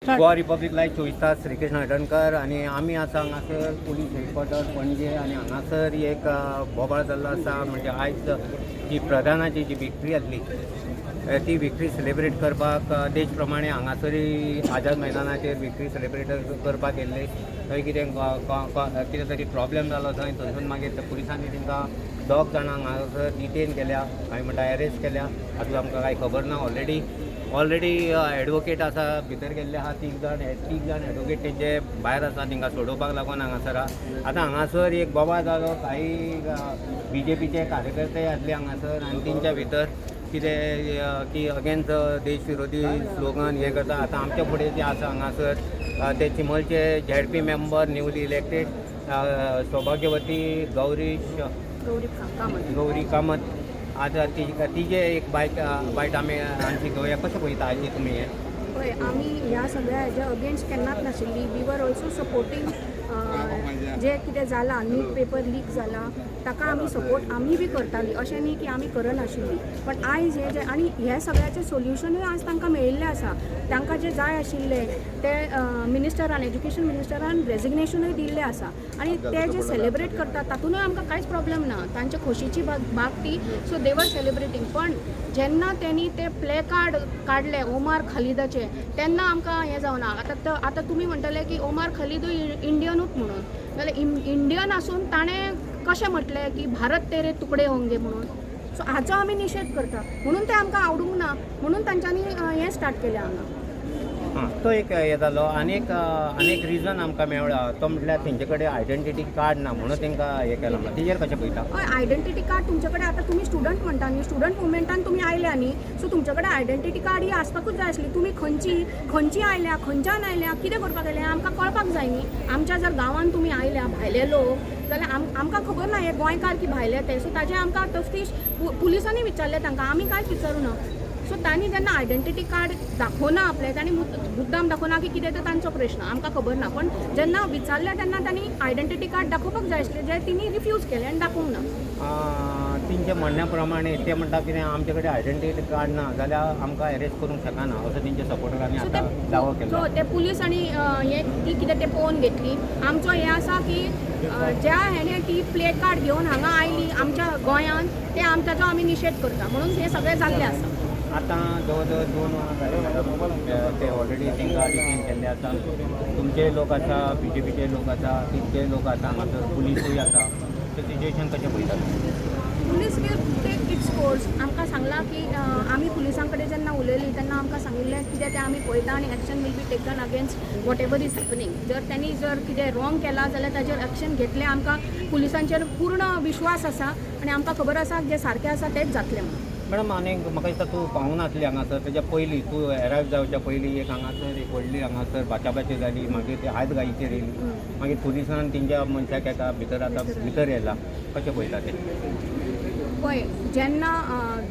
Goa republic live 24 तास श्रीकृष्ण हडणकर आणि आमी आसा हांगासर पुलीस हेडक्वॉर्टर पणजे आणि हांगासर एक बोबाळ जाल्लो आसा. म्हणजे आयज जी प्रधानाची जी विक्ट्री आसली ती विक्ट्री सेलिब्रेट करपाक देश प्रमाणे हांगासरी आझाद मैदानाचेर विक्ट्री सेलिब्रेट करपाक येल्ले. थंय कितें तरी प्रॉब्लेम जालो थंय थंयसून मागीर पुलिसांनी तांकां 2 जाणांक हांगासर डिटेन केल्या, कांय म्हणटा अरेस्ट केल्या. हातूंत आमकां कांय खबर ना. ऑलरेडी एडवोकेट आसा भितर गेल्ले आहा 3 जाण एडवोकेट तेंचे भायर आसा तांकां सोडोवपाक लागून हांगासर आतां हांगासर एक बोबाळ जालो. काही BJPचे कार्यकर्ते आसले हांगासर आनी तेंच्या भितर कितें की अगेन्स्ट देश विरोधी स्लोगन हे करता. आतां आमचे फुडें जे आसा हांगासर ते चिमलचे ZP मेंबर न्यूली इलेक्टेड सौभाग्यवती गौरी कामत. आता तिचे एक बायट आमी आमची घेवया. कशें पळयता आयजी तुमी हें? पळय, आमी ह्या सगळ्या हेज्या अगेन्स्ट केन्नाच नाशिल्ली. वी वर ऑल्सो सपोर्टींग जे कितें जालां, न्यूज पेपर लीक जाला ताका आमी सपोर्ट आमी बी करताली. अशें न्ही की आमी करनाशिल्ली. पण आयज हे जे आनी ह्या सगळ्याचें सोल्युशनूय आज तांकां मेळिल्लें आसा. तांकां जे जाय आशिल्लें ते मिनिस्टरान, एज्युकेशन मिनिस्टरान रेजिग्नेशनूय दिल्लें आसा. आनी ते जे सेलिब्रेट करतात तातूंतय आमकां कांयच प्रॉब्लेम ना. तांचे खोशेची बाग ती. सो दे वर सेलिब्रेटींग. पण जेन्ना त्यांनी ते प्ले कार्ड काडले ओमार खालिदाचे तेन्ना आमकां हें जावना. आतां तुमी म्हणटले की ओमार खालिदूय इंडियनूच म्हणून. जाल्यार इंडियन आसून ताणें कशें म्हटलें की भारत तेरे तुकडे होंगे म्हणून. सो हाचो आमी निशेध करता. म्हणून ते आमकां आवडूंक ना. म्हणून तांच्यांनी हें स्टार्ट केलें हांगा. तो एक हे जालो. आनीक रिजन आमकां मेळ्ळा तो म्हटल्यार तेंचे कडेन आयडेंटिटी कार्ड ना म्हणून तांकां हें केलां. तेजेर कशें पळयता? हय, आयडेंटिटी कार्ड तुमचे कडेन आतां तुमी स्टुडंट म्हणटा न्ही, स्टुडंट मुवमेंटान तुमी आयल्या न्ही. सो तुमचे कडेन आयडेंटिटी कार्ड ही आसपाकूच जाय आसली. तुमी खंयची आयल्या, खंयच्यान आयल्या, कितें करपाक आयल्या आमकां कळपाक जाय न्ही. आमच्या जर गांवांत तुमी आयल्या भायले लोक जाल्यार आमकां खबर ना हे गोंयकार की भायले ते. सो ताजें आमकां तफ्तीश पुलिसांनी विचारलें तांकां, आमी कांयच विचारूं ना. सो तांणी जेन्ना आयडेंटिटी कार्ड दाखोवना आपले, तांणी मुद्दाम दाखोवना की कितें तो तांचो प्रश्न, आमकां खबर ना. पण जेन्ना विचारलें तेन्ना तांणी आयडेंटिटी कार्ड दाखोवपाक जाय आसलें, जे तिणी रिफ्यूज केलें आनी दाखोवंक ना. तेंच्या म्हणण्या प्रमाणे ते म्हणटा कितें आमचे कडेन आयडेंटिटी कार्ड ना जाल्यार आमकां अरेस्ट करूंक शकना असो तेंच्या सपोर्टरांनी आतां दावो केलो. सो ते पुलीस आनी ती कितें ते पळोवन घेतली. आमचो हें आसा की ज्या हेणें ती प्ले कार्ड घेवन हांगा आयली आमच्या गोंयांत ताचो आमी निशेध करता. म्हणून हे सगळें जाल्लें आसा. आतां जवळ 2 वरां जाले ते ऑलरेडी तांकां डिटेन केल्ले आसा. तुमचे लोक आसा, BJPचे लोक आसा, तितके लोक आसा हांगासर, पुलीसूय आसा. तें सिच्युएशन कशें पळयतात? Police will take its course. आमकां सांगलां की आमी पुलिसां कडेन जेन्ना उलयलीं तेन्ना आमकां सांगिल्लें कितें तें आमी पळयता आनी action will be taken against whatever is happening. जर त्यांनी कितें रॉंग केलां जाल्यार ताजेर एक्शन घेतलें. आमकां पुलिसांचेर पूर्ण विश्वास आसा आनी आमकां खबर आसा जे सारकें आसा तेंच जातलें म्हणून. मॅडम आनीक म्हाका दिसता तूं पावूं नासली हांगासर. तेच्या पयलीं तूं एरायव जावच्या पयलीं एक हांगासर एक व्हडली हांगासर बाचाबाची जाली. मागीर ती हायत गायीचेर येयली. मागीर पुलिसान तेंच्या मनशाक एका भितर येयला. कशें पळयता तें? पळय, जेन्ना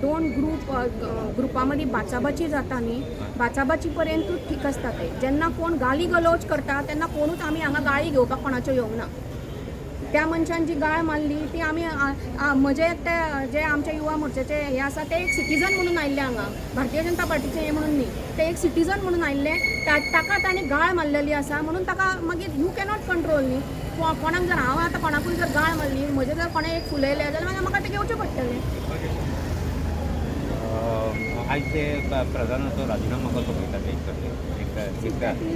2 ग्रुपां मदीं बाचाबाची जाता न्ही, बाचाबाची पर्यंतूच ठीक आसता ते. जेन्ना कोण गाली गलोच करता तेन्ना कोणूच आमी हांगा गाळी घेवपाक कोणाच्यो येवंक ना. त्या मनशान जी गाळ मारली ती आमी म्हजे जे आमचे युवा मोर्चाचे हे आसा ते एक सिटीजन म्हणून आयिल्ले हांगा. भारतीय जनता पार्टीचे हे म्हणून न्ही, ते एक सिटीजन म्हणून आयिल्ले. ताका तांणी गाळ मारलेली आसा म्हणून ताका मागीर यू कॅनॉट कंट्रोल न्ही. कोणाक जर हांव आतां कोणाकूय जर गाळ मारली, म्हजे जर कोणें एक फुलयलें जाल्यार म्हाका तें घेवचें पडटलें. आयज ते प्रधानाचो राजिनामा कसो पळयता?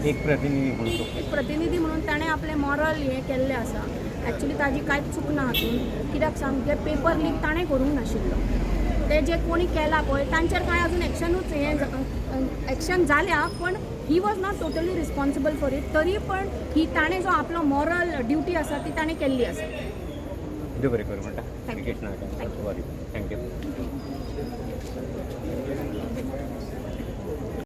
एक प्रतिनिधी म्हणून एक प्रतिनिधी म्हणून ताणें आपलें मॉरल हें केल्लें आसा. एक्चुली ताजी कांयच चूक ना हातून. कित्याक सांग, जे पेपर लीक ताणें करूंक नाशिल्लो. ते जे कोणी केला पळय तांचेर कांय अजून एक्शन जाल्या, पण he was not totally responsible for it. तरी पण ताणें जो आपलो मॉरल ड्युटी आसा ती ताणें केल्ली आसा. देव बरें करूं म्हणटा. थँक्यू.